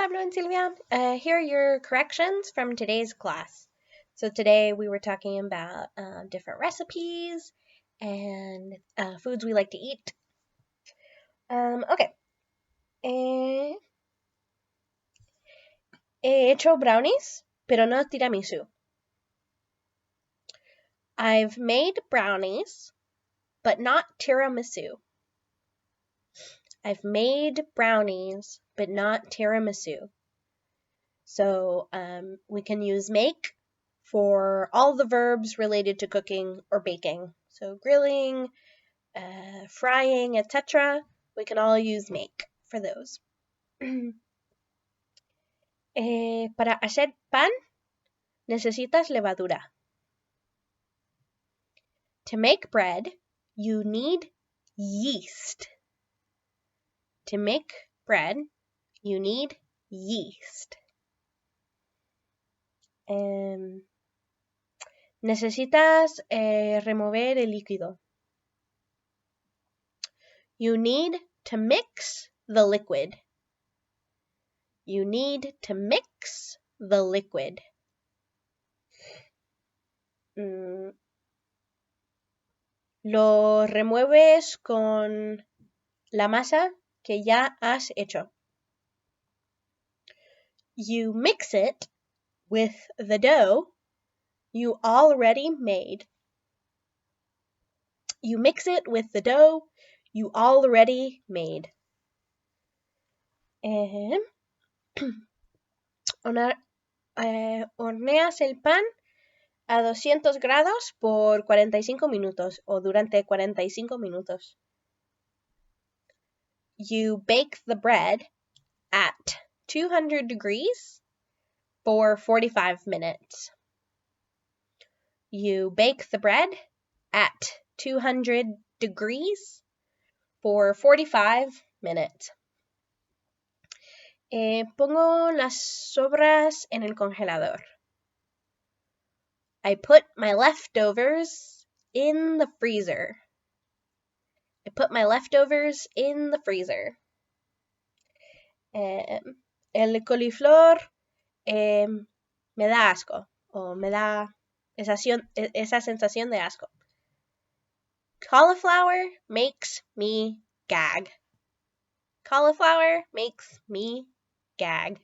Pablo and Silvia. Here are your corrections from today's class. So today we were talking about different recipes and foods we like to eat. Okay. He hecho brownies, pero no tiramisú. I've made brownies, but not tiramisu. I've made brownies, but not tiramisu. So we can use make for all the verbs related to cooking or baking. So grilling, frying, etc. We can all use make for those. Para hacer pan, necesitas levadura. To make bread, you need yeast. To make bread, you need yeast. Necesitas remover el líquido. You need to mix the liquid. You need to mix the liquid. Lo remueves con la masa que ya has hecho. You mix it with the dough you already made. You mix it with the dough you already made. Horneas el pan a 200 grados por 45 minutos o durante 45 minutos. You bake the bread at 200 degrees for 45 minutes. You bake the bread at 200 degrees for 45 minutes. Pongo las sobras en el congelador. I put my leftovers in the freezer. I put my leftovers in the freezer. El coliflor me da asco, o me da esa sensación de asco. Cauliflower makes me gag. Cauliflower makes me gag.